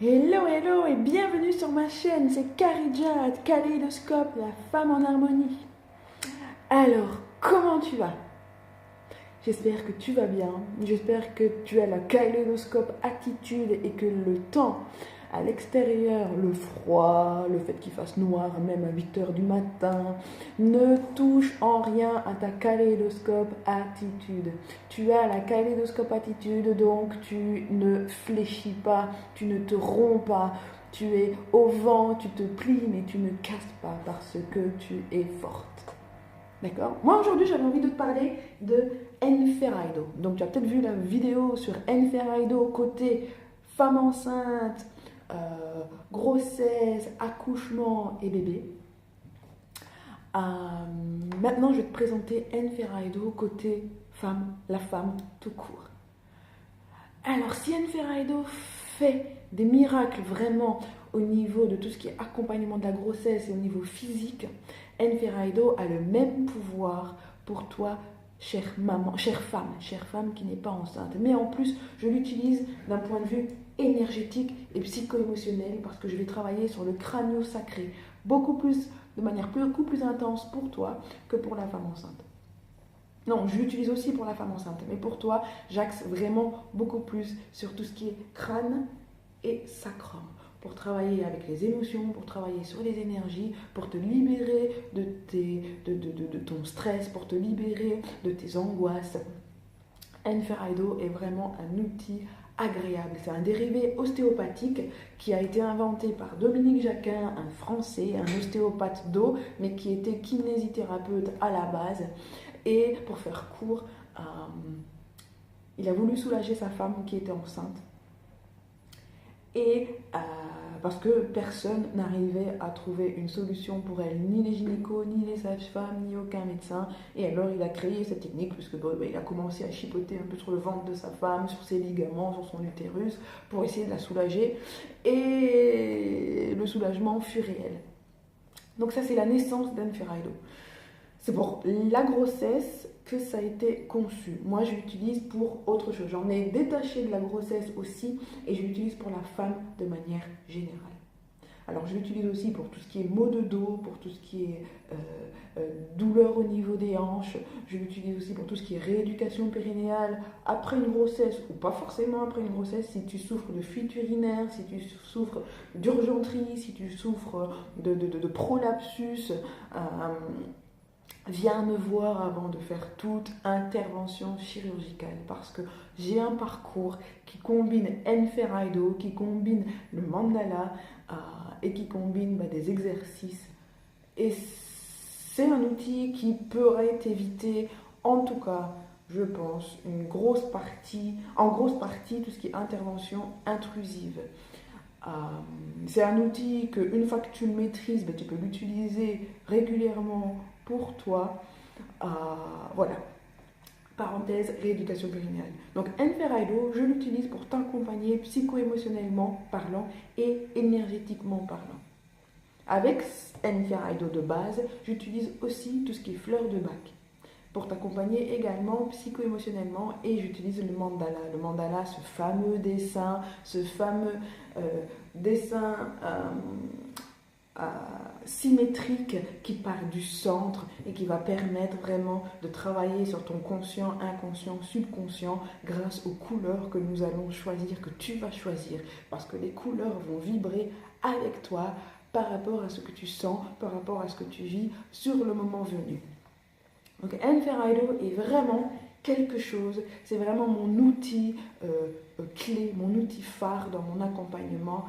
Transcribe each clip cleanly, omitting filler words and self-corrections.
Hello, hello et bienvenue sur ma chaîne, c'est Karidjat, Kaléidoscope, la femme en harmonie. Alors, comment tu vas? J'espère que tu vas bien, j'espère que tu as la kaléidoscope attitude et que le temps à l'extérieur, le froid, le fait qu'il fasse noir même à 8 heures du matin, ne touche en rien à ta kaléidoscope attitude. Tu as la kaléidoscope attitude, donc tu ne fléchis pas, tu ne te romps pas, tu es au vent, tu te plies, mais tu ne casses pas parce que tu es forte. D'accord? Moi aujourd'hui j'avais envie de te parler de Enferaido. Donc tu as peut-être vu la vidéo sur Enferaido côté femme enceinte, grossesse, accouchement et bébé. Euh, Maintenant je vais te présenter Enferaido côté femme, la femme tout court. Alors si Enferaido fait des miracles vraiment au niveau de tout ce qui est accompagnement de la grossesse et au niveau physique, Enferaido a le même pouvoir pour toi, chère maman, chère femme qui n'est pas enceinte. Mais en plus, je l'utilise d'un point de vue énergétique et psycho-émotionnel parce que je vais travailler sur le crânio-sacré, de manière beaucoup plus intense pour toi que pour la femme enceinte. Non, je l'utilise aussi pour la femme enceinte, mais pour toi, j'axe vraiment beaucoup plus sur tout ce qui est crâne et sacrum, pour travailler avec les émotions, pour travailler sur les énergies, pour te libérer de ton stress, pour te libérer de tes angoisses. Enferaido est vraiment un outil agréable. C'est un dérivé ostéopathique qui a été inventé par Dominique Jacquin, un Français, un ostéopathe d'eau, mais qui était kinésithérapeute à la base. Et pour faire court, il a voulu soulager sa femme qui était enceinte. Et parce que personne n'arrivait à trouver une solution pour elle, ni les gynécos, ni les sages-femmes, ni aucun médecin. Et alors il a créé cette technique, puisque il a commencé à chipoter un peu sur le ventre de sa femme, sur ses ligaments, sur son utérus, pour essayer de la soulager. Et le soulagement fut réel. Donc ça c'est la naissance d'Enferaido. C'est pour la grossesse que ça a été conçu. Moi, je l'utilise pour autre chose. J'en ai détaché de la grossesse aussi et je l'utilise pour la femme de manière générale. Alors, je l'utilise aussi pour tout ce qui est maux de dos, pour tout ce qui est douleur au niveau des hanches. Je l'utilise aussi pour tout ce qui est rééducation périnéale après une grossesse ou pas forcément après une grossesse. Si tu souffres de fuite urinaire, si tu souffres d'urgenterie, si tu souffres de prolapsus, viens me voir avant de faire toute intervention chirurgicale parce que j'ai un parcours qui combine Enferaido, qui combine le mandala et qui combine des exercices. Et c'est un outil qui pourrait t'éviter, en tout cas, je pense, en grosse partie, tout ce qui est intervention intrusive. Euh, c'est un outil que une fois que tu le maîtrises, tu peux l'utiliser régulièrement pour toi. Euh, voilà. Parenthèse, rééducation périnéale. Donc, Enferaido, je l'utilise pour t'accompagner psycho-émotionnellement parlant et énergétiquement parlant. Avec Enferaido de base, j'utilise aussi tout ce qui est fleurs de bac pour t'accompagner également psycho-émotionnellement et j'utilise le mandala. Le mandala, ce fameux dessin, euh, dessin euh, symétrique qui part du centre et qui va permettre vraiment de travailler sur ton conscient, inconscient, subconscient grâce aux couleurs que nous allons choisir, que tu vas choisir, parce que les couleurs vont vibrer avec toi par rapport à ce que tu sens, par rapport à ce que tu vis sur le moment venu. Donc Enferaido est vraiment quelque chose, c'est vraiment mon outil clé, mon outil phare dans mon accompagnement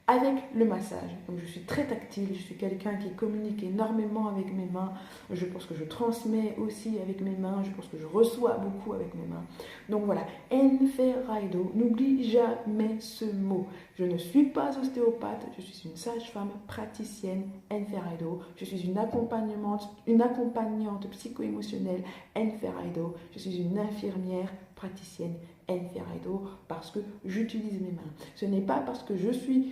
avec le massage. Donc je suis très tactile, je suis quelqu'un qui communique énormément avec mes mains, je pense que je transmets aussi avec mes mains, je pense que je reçois beaucoup avec mes mains. Donc voilà, Enferaido, n'oublie jamais ce mot. Je ne suis pas ostéopathe, je suis une sage-femme praticienne Enferaido, je suis une accompagnante psycho-émotionnelle Enferaido, je suis une infirmière praticienne Enferaido parce que j'utilise mes mains. Ce n'est pas parce que je suis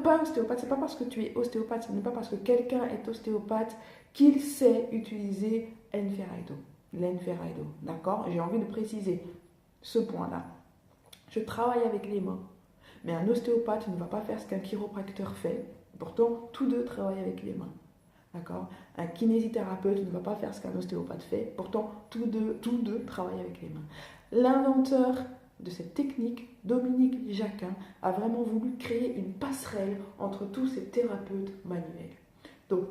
pas ostéopathe, c'est pas parce que tu es ostéopathe, ce n'est pas parce que quelqu'un est ostéopathe qu'il sait utiliser l'Enferaido, d'accord? J'ai envie de préciser ce point-là. Je travaille avec les mains, Mais un ostéopathe ne va pas faire ce qu'un chiropracteur fait. Pourtant, tous deux travaillent avec les mains. D'accord? Un kinésithérapeute ne va pas faire ce qu'un ostéopathe fait. Pourtant, tous deux travaillent avec les mains. L'inventeur de cette technique, Dominique Jacquin, a vraiment voulu créer une passerelle entre tous ces thérapeutes manuels. Donc,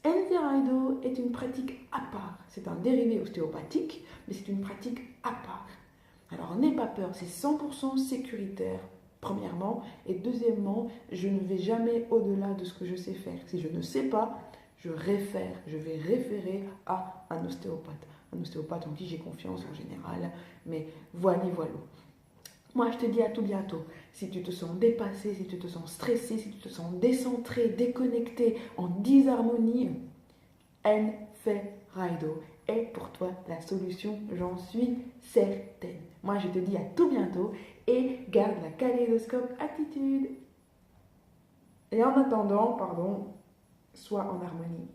Enferaido est une pratique à part. C'est un dérivé ostéopathique, mais c'est une pratique à part. Alors, n'aie pas peur, c'est 100% sécuritaire, premièrement. Et deuxièmement, je ne vais jamais au-delà de ce que je sais faire. Si je ne sais pas, je vais référer à un ostéopathe. Un ostéopathe en qui j'ai confiance en général. Mais voilà. Moi, je te dis à tout bientôt. Si tu te sens dépassé, si tu te sens stressé, si tu te sens décentré, déconnecté, en disharmonie, Enferaido est pour toi la solution, j'en suis certaine. Moi, je te dis à tout bientôt et garde la kaléidoscope attitude. Et en attendant, sois en harmonie.